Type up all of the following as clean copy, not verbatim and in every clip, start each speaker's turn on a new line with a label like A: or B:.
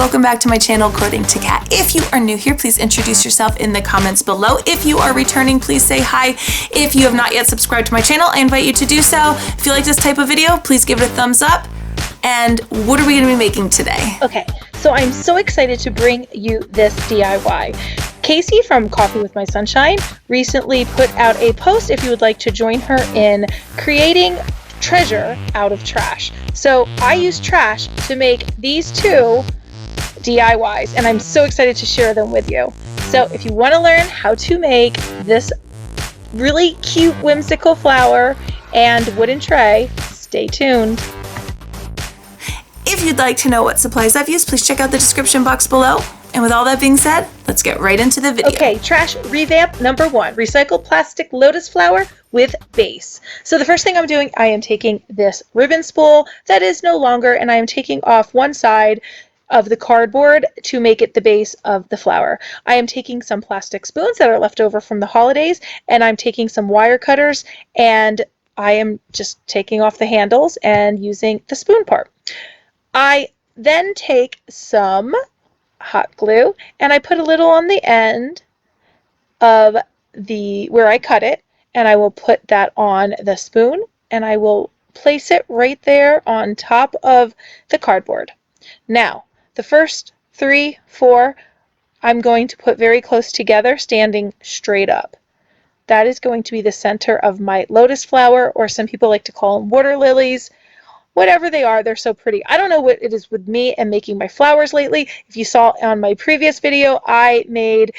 A: welcome back to my channel, Quoting to Cat. If you are new here, please introduce yourself in the comments below. If you are returning, please say hi. If you have not yet subscribed to my channel, I invite you to do so. If you like this type of video, please give it a thumbs up. And what are we gonna be making today?
B: Okay, so I'm so excited to bring you this DIY. Casey from Coffee with My Sunshine recently put out a post if you would like to join her in creating treasure out of trash. So I use trash to make these two DIYs, and I'm so excited to share them with you. So if you want to learn how to make this really cute whimsical flower and wooden tray, stay tuned.
A: If you'd like to know what supplies I've used, please check out the description box below. And with all that being said, let's get right into the video.
B: Okay, trash revamp number 1, recycled plastic lotus flower with base. So the first thing I'm doing, I am taking this ribbon spool that is no longer, and I am taking off one side of the cardboard to make it the base of the flower. I am taking some plastic spoons that are left over from the holidays, and I'm taking some wire cutters, and I am just taking off the handles and using the spoon part. I then take some hot glue and I put a little on the end of where I cut it, and I will put that on the spoon and I will place it right there on top of the cardboard. Now the first 3, 4 I'm going to put very close together, standing straight up. That is going to be the center of my lotus flower, or some people like to call them water lilies. Whatever they are, they're so pretty. I don't know what it is with me and making my flowers lately. If you saw on my previous video, I made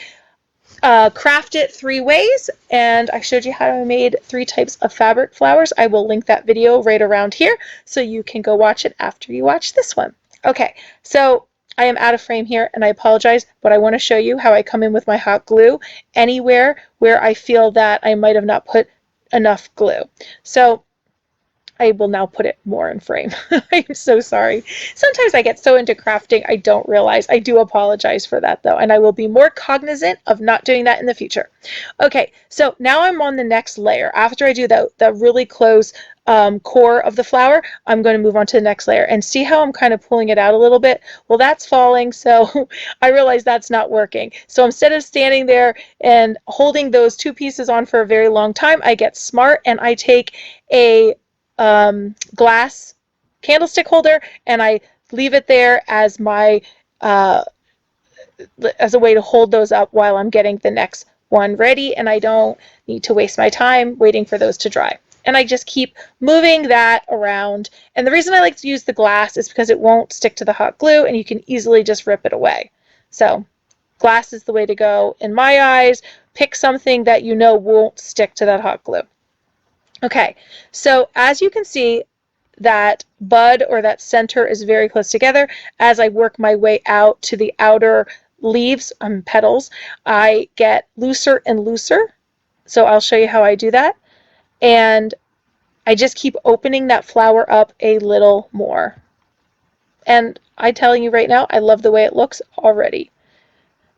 B: craft it 3 ways, and I showed you how I made 3 types of fabric flowers. I will link that video right around here so you can go watch it after you watch this one. Okay, so I am out of frame here and I apologize, but I want to show you how I come in with my hot glue anywhere where I feel that I might have not put enough glue. So I will now put it more in frame. I'm so sorry. Sometimes I get so into crafting I don't realize. I do apologize for that though, and I will be more cognizant of not doing that in the future. Okay, so now I'm on the next layer. After I do the really close core of the flower, I'm going to move on to the next layer, and see how I'm kind of pulling it out a little bit. Well, that's falling, so I realize that's not working. So instead of standing there and holding those 2 pieces on for a very long time, I get smart and I take a glass candlestick holder and I leave it there as my as a way to hold those up while I'm getting the next one ready, and I don't need to waste my time waiting for those to dry. And I just keep moving that around, and the reason I like to use the glass is because it won't stick to the hot glue and you can easily just rip it away. So glass is the way to go in my eyes. Pick something that you know won't stick to that hot glue. Okay, so as you can see, that bud or that center is very close together. As I work my way out to the outer leaves, petals, I get looser and looser. So I'll show you how I do that. And I just keep opening that flower up a little more. And I'm telling you right now, I love the way it looks already.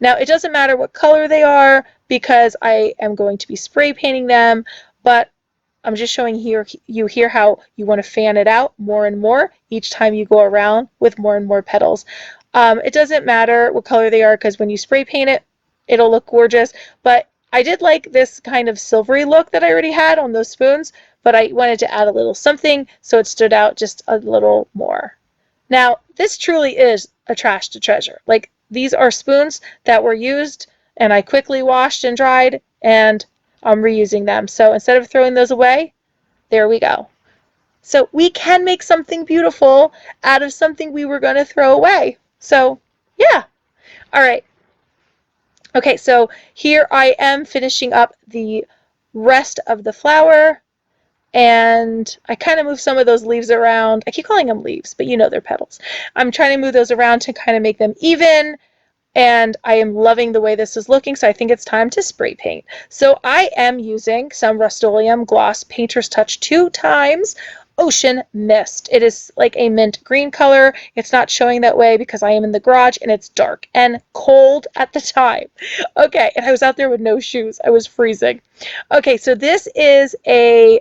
B: Now, it doesn't matter what color they are because I am going to be spray painting them, but I'm just showing you here how you want to fan it out more and more each time you go around with more and more petals. It doesn't matter what color they are because when you spray paint it, it'll look gorgeous. But I did like this kind of silvery look that I already had on those spoons, but I wanted to add a little something so it stood out just a little more. Now, this truly is a trash to treasure. Like, these are spoons that were used and I quickly washed and dried, and I'm reusing them. So instead of throwing those away, there we go. So we can make something beautiful out of something we were going to throw away. So yeah. All right. Okay, so here I am finishing up the rest of the flower, and I kind of move some of those leaves around. I keep calling them leaves, but you know they're petals. I'm trying to move those around to kind of make them even. And I am loving the way this is looking, so I think it's time to spray paint. So I am using some Rust-Oleum Gloss Painter's Touch 2 times Ocean Mist. It is like a mint green color. It's not showing that way because I am in the garage and it's dark and cold at the time. Okay, and I was out there with no shoes. I was freezing. Okay, so this is a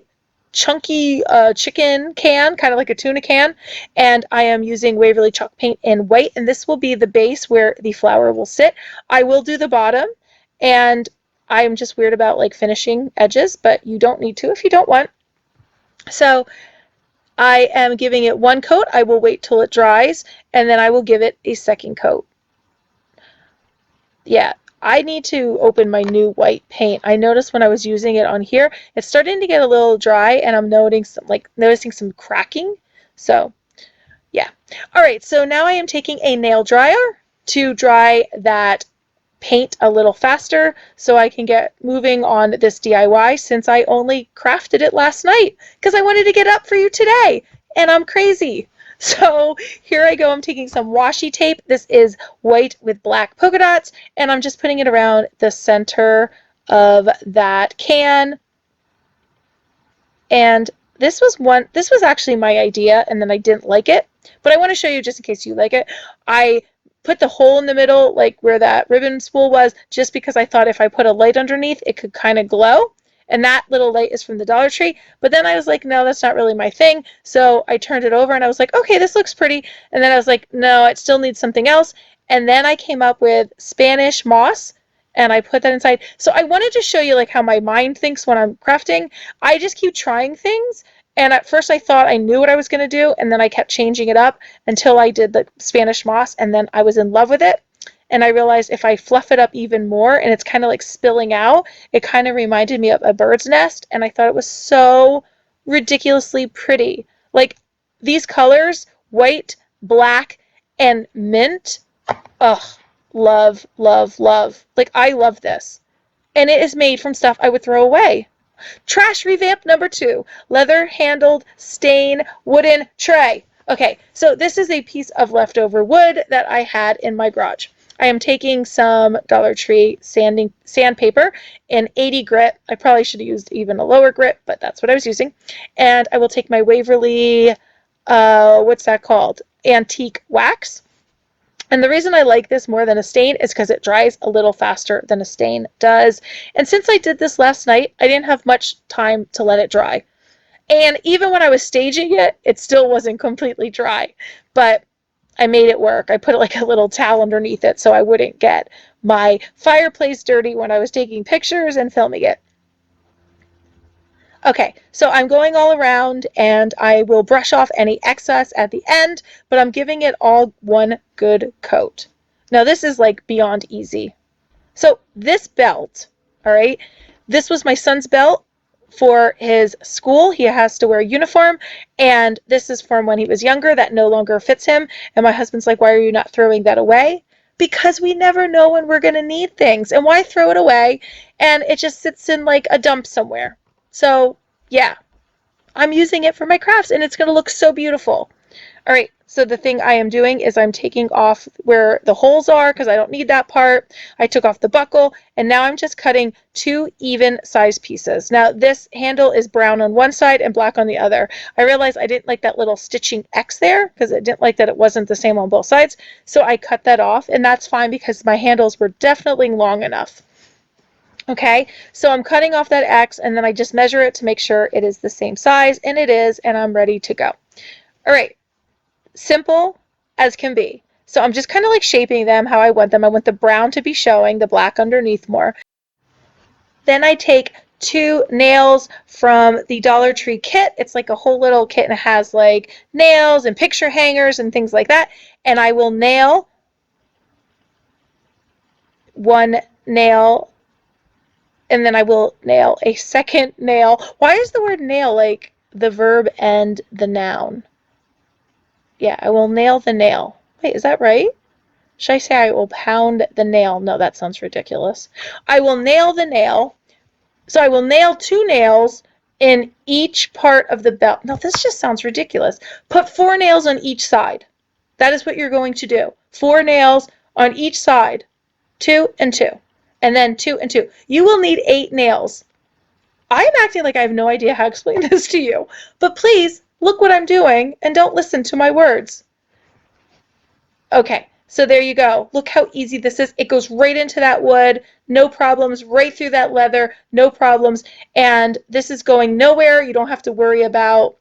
B: chunky chicken can, kind of like a tuna can, and I am using Waverly Chalk Paint in white, and this will be the base where the flower will sit. I will do the bottom, and I'm just weird about like finishing edges, but you don't need to if you don't want. So I am giving it one coat. I will wait till it dries, and then I will give it a second coat. Yeah, I need to open my new white paint. I noticed when I was using it on here, it's starting to get a little dry, and I'm noticing some cracking. So, yeah. All right, so now I am taking a nail dryer to dry that paint a little faster so I can get moving on this DIY, since I only crafted it last night because I wanted to get up for you today, and I'm crazy. So here I go. I'm taking some washi tape. This is white with black polka dots, and I'm just putting it around the center of that can. And this was actually my idea, and then I didn't like it, but I want to show you just in case you like it. I put the hole in the middle, like where that ribbon spool was, just because I thought if I put a light underneath, it could kind of glow. And that little light is from the Dollar Tree. But then I was like, no, that's not really my thing. So I turned it over and I was like, okay, this looks pretty. And then I was like, no, it still needs something else. And then I came up with Spanish moss, and I put that inside. So I wanted to show you like how my mind thinks when I'm crafting. I just keep trying things. And at first I thought I knew what I was going to do, and then I kept changing it up until I did the Spanish moss, and then I was in love with it. And I realized if I fluff it up even more and it's kind of like spilling out, it kind of reminded me of a bird's nest, and I thought it was so ridiculously pretty. Like these colors, white, black, and mint, ugh, love, love, love. Like I love this. And it is made from stuff I would throw away. Trash revamp number 2, leather handled stain wooden tray. Okay, so this is a piece of leftover wood that I had in my garage. I am taking some Dollar Tree sandpaper in 80 grit. I probably should have used even a lower grit, but that's what I was using. And I will take my Waverly, what's that called? Antique Wax. And the reason I like this more than a stain is because it dries a little faster than a stain does. And since I did this last night, I didn't have much time to let it dry. And even when I was staging it, it still wasn't completely dry. But I made it work. I put like a little towel underneath it so I wouldn't get my fireplace dirty when I was taking pictures and filming it. Okay, so I'm going all around, and I will brush off any excess at the end, but I'm giving it all one good coat. Now this is like beyond easy. So this belt, all right, this was my son's belt for his school. He has to wear a uniform, and this is from when he was younger. That no longer fits him, and my husband's like, why are you not throwing that away? Because we never know when we're going to need things, and why throw it away? And it just sits in like a dump somewhere. So yeah, I'm using it for my crafts, and it's going to look so beautiful. All right, so the thing I am doing is I'm taking off where the holes are because I don't need that part. I took off the buckle, and now I'm just cutting 2 even size pieces. Now this handle is brown on one side and black on the other. I realized I didn't like that little stitching X there because I didn't like that it wasn't the same on both sides. So I cut that off, and that's fine because my handles were definitely long enough. Okay, so I'm cutting off that X, and then I just measure it to make sure it is the same size, and it is, and I'm ready to go. All right, simple as can be. So I'm just kind of like shaping them how I want them. I want the brown to be showing, the black underneath more. Then I take 2 nails from the Dollar Tree kit. It's like a whole little kit, and it has like nails and picture hangers and things like that. And I will nail one nail, and then I will nail a second nail. Why is the word nail like the verb and the noun? Yeah, I will nail the nail. Wait, is that right? Should I say I will pound the nail? No, that sounds ridiculous. I will nail the nail. So I will nail 2 nails in each part of the belt. No, this just sounds ridiculous. Put 4 nails on each side. That is what you're going to do. 4 nails on each side. 2 and 2. And then 2 and 2. You will need 8 nails. I'm acting like I have no idea how to explain this to you. But please, look what I'm doing and don't listen to my words. Okay, So there you go. Look how easy this is. It goes right into that wood, no problems, right through that leather, no problems. And this is going nowhere. You don't have to worry about,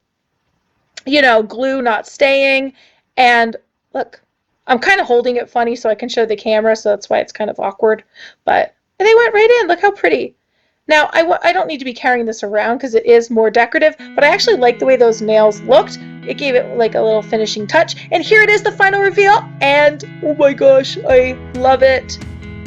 B: you know, glue not staying. And look, I'm kind of holding it funny so I can show the camera, so that's why it's kind of awkward. But they went right in. Look how pretty. Now, I don't need to be carrying this around because it is more decorative, but I actually like the way those nails looked. It gave it like a little finishing touch. And here it is, the final reveal. And oh my gosh, I love it.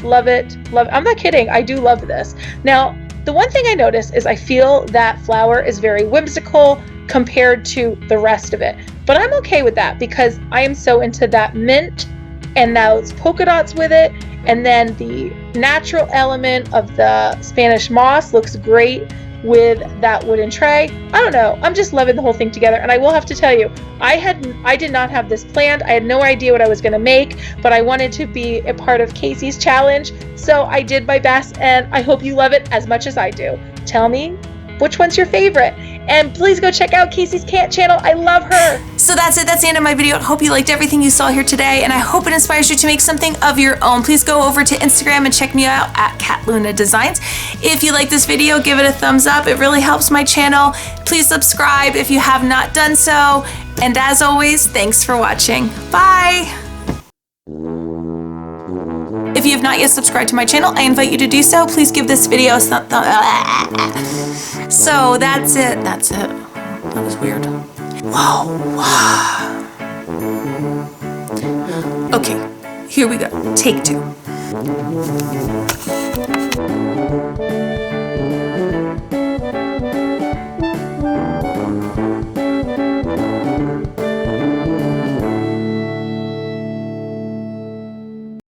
B: Love it. Love it. I'm not kidding. I do love this. Now, the one thing I notice is I feel that flower is very whimsical compared to the rest of it. But I'm okay with that because I am so into that mint and those polka dots with it. And then the natural element of the Spanish moss looks great with that wooden tray. I don't know. I'm just loving the whole thing together. And I will have to tell you, I did not have this planned. I had no idea what I was going to make, but I wanted to be a part of Casey's challenge. So I did my best, and I hope you love it as much as I do. Tell me which one's your favorite. And please go check out Casey's channel. I love her.
A: So that's it. That's the end of my video. I hope you liked everything you saw here today, and I hope it inspires you to make something of your own. Please go over to Instagram and check me out at Catluna Designs. If you like this video, give it a thumbs up. It really helps my channel. Please subscribe if you have not done so. And as always, thanks for watching. Bye. If you have not yet subscribed to my channel, I invite you to do so. Please give this video a thumbs up. So that's it. That's it. That was weird. Whoa. Okay, here we go. Take 2.